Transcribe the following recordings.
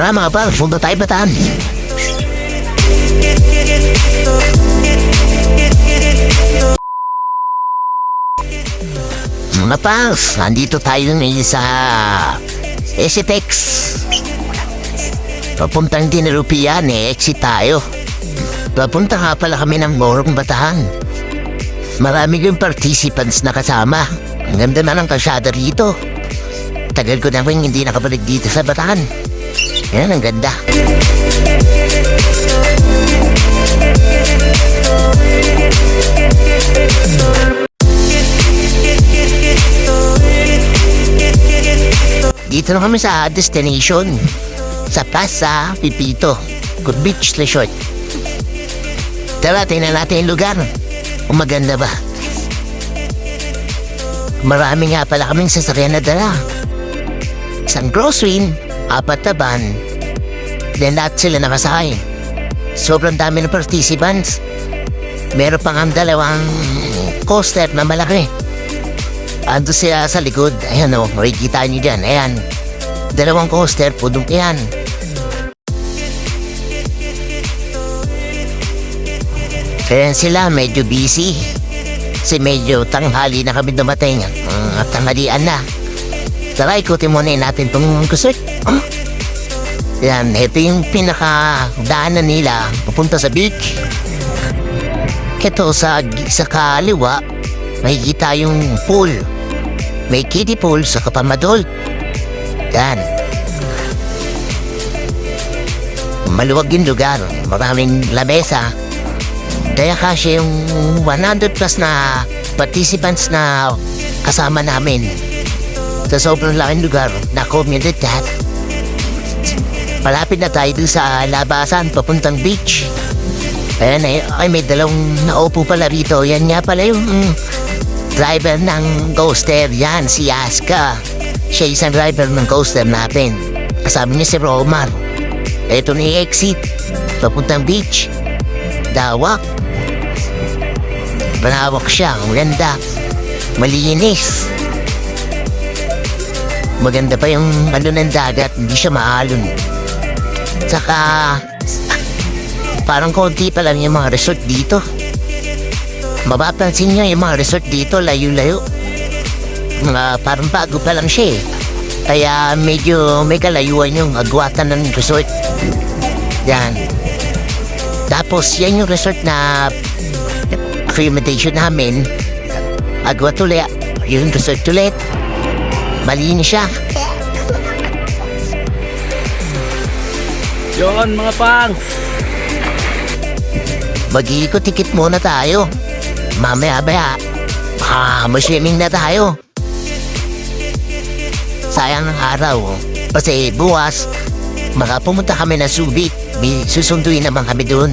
Tara mga pal, punta tayo Bataan. Mga pals, nandito tayo ngayon sa Esitex. Papuntang Dinalupian, exit tayo. Papunta nga pala kami ng Morong Bataan. Marami yung participants na kasama. Ang ganda na ng kalsada rito. Tagal ko na rin hindi nakabalik dito sa Bataan. Yan, ang ganda. Dito na kami sa destination. Sa Plaza Pipito, Good Beach Resort. Tara, tingnan natin yung lugar. Kung maganda ba. Marami nga pala kaming sasakyan na dala. Isang crosswind, 4 na van. Then lahat sila nakasakay. Sobrang dami ng participants. Meron pang ang 2 coaster na malaki. Ando siya sa likod. Ayan o, makikita nyo dyan. Ayan. 2 coaster, pudong yan. Kaya sila medyo busy. Kasi medyo tanghali na kami dumating. At tanghalian na. Tara, ikutin muna natin itong kusot. Yan, ito yung pinakadaanan nila papunta sa beach. Ito sa kaliwa, makikita yung pool. May kiddie pool sa Kapamadol. Yan. Maluwag yung lugar. Maraming lamesa. Kaya kasi yung 100 plus na participants na kasama namin sa sobrang laking lugar na komunidad. Malapit na tayo dun sa labasan papuntang beach. Ayan ay may 2 naupo pala rito. Yan nga pala yung driver ng coaster. Yan, si Aska. Siya isang driver ng coaster natin. Kasama niya si Romar. Ito na yung exit papuntang beach. Dawak. Malawak siya, maganda. Malinis. Maganda pa yung ng dagat, hindi siya maalon. Saka parang konti pa lang yung mga resort dito. Mapapansin nyo yung mga resort dito, layo-layo. Parang bago pa lang siya eh. Kaya medyo may kalayuan yung agwatan ng resort. Yan. Tapos yan yung resort na accommodation namin. Agwa tuloy. Yung resort ulit. Malinis siya. Yon mga pang. Mag-iikot-ikit muna tayo. Mamaya-baya mag-swimming na tayo. Sayang ng araw. Kasi bukas makapumunta kami na Subic. Susunduin naman kami doon.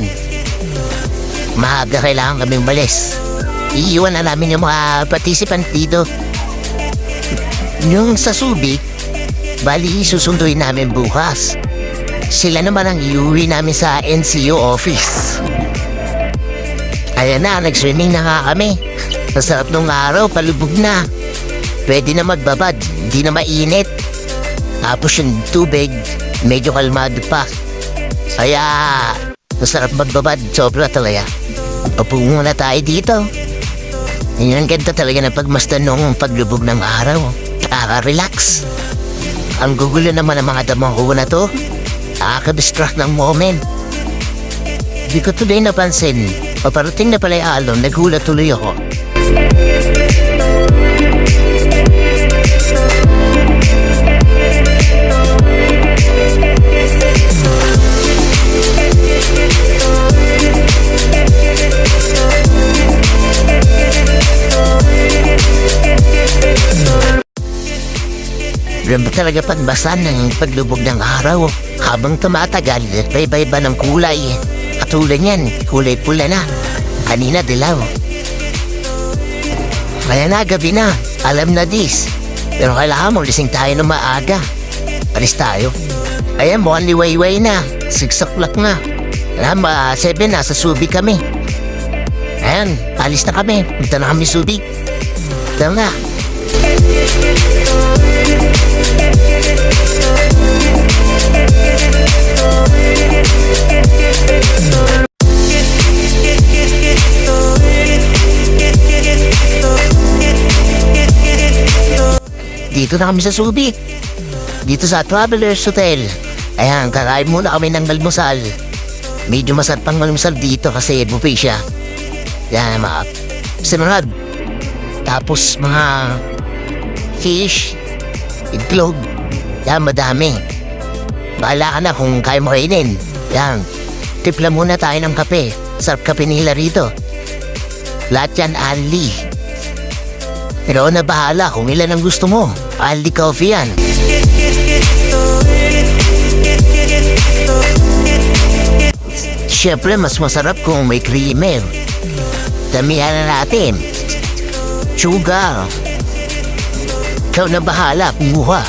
Maaga kailangan kami umalis. Iiwan na namin yung mga participant dito. Yung sa Subic, bali susunduin namin bukas. Sila naman ang iuwi namin sa NCO office. Ayan na, nag-swimming na nga kami. Sa sarap nung araw, palubog na. Pwede na magbabad, hindi na mainit. Tapos yung tubig, medyo kalmado pa. Kaya, masarap magbabad, sobra talaga. Upo muna tayo dito. Yan ang ganda talaga ng pagmasdan nung paglubog ng araw. Nakaka-relax. Ang gugulo naman ng mga damang na to. Nakaka-distract ng moment. Di ko tuloy napansin. Paparating na pala yung alon, nagulat tuloy ako. Rampa talaga pagbasan ng paglubog ng araw habang tumatagal at iba-iba ng kulay. Katulad yan, kulay pula na. Kanina dilaw. Kaya na, gabi na. Alam na this. Pero kailangan mo gising tayo ng maaga. Alis tayo. Ayan mo, liwayway na. 6 o'clock na. Alam, 7 na, sa Subic kami. Ayan, alis na kami. Punta na kami Subic. Tara na. Nandito na kami sa Subic. Dito sa Travelers Hotel. Ayan, kakain muna kami ng almusal. Medyo masarap pang almusal dito kasi buffet siya. Yan, mga sinunod. Tapos mga fish, itlog. Yan, madami. Bahala ka na kung kaya mo kainin. Yan, tipla muna tayo ng kape. Sarap kape nila rito. Lahat yan, Ali. Pero na bahala kung ilan ang gusto mo. Ali Coffee yan. Siyempre, mas masarap kung may creamer. Damihan na natin. Sugar. Ikaw na bahala, kumuha.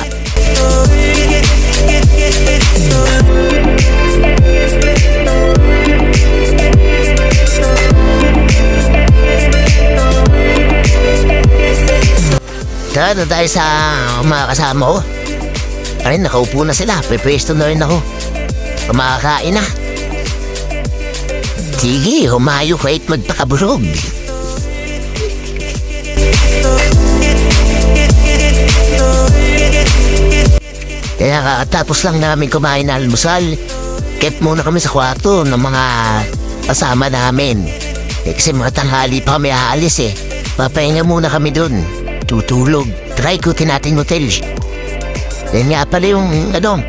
Tara tayo sa mga kasama ko. Ay, nakaupo na sila. Prepesto na rin ako. Kumakain na. Sige, humayo kahit magpakaburog. Kaya kakatapos lang namin kumain na almusal. Kept muna kami sa kwarto ng mga kasama namin. Kasi mga tanghali pa kami aalis eh. Papahinga muna kami dun. Tutulog. Try ko natin hotel. Yan nga pala yung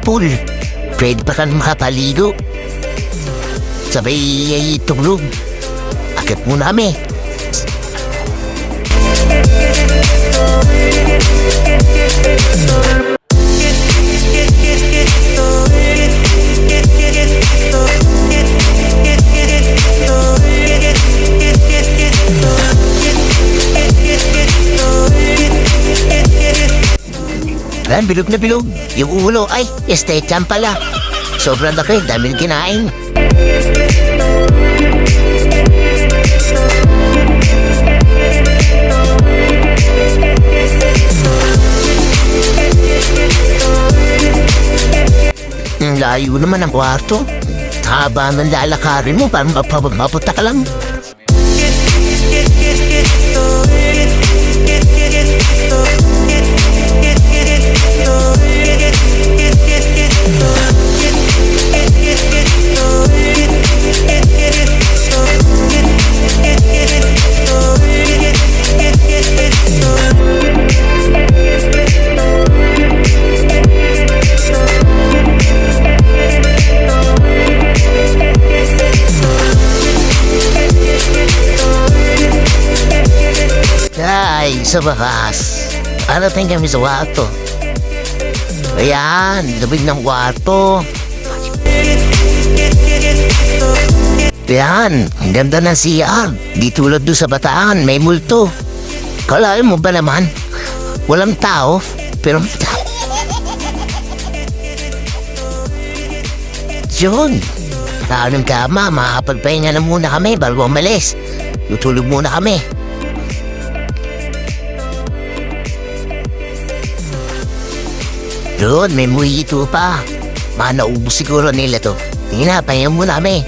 pool. Pwede pa kang makapaligo. Sabay ay tulog. Akit muna kami. Yan, bilog na bilog. Yung ulo ay estetyan pala. Sobrang laki, daming kinain. Layo naman ang kwarto. Haba ng lalakarin mo, parang mapunta ka lang. Ay, sa bakas. Arating kami sa kwarto. Ayan, labig ng kwarto. Ayan, ang ganda ng CR. Di tulad doon sa Bataan, may multo. Kalahin mo ba naman? Walang tao, pero may tao. Yun. Kaanong kama, makakapagpahinga na muna kami bago umalis. Tutulog muna kami. Doon, may mojito pa. Naubos siguro nila to. Tingnan, pahinga muna kami.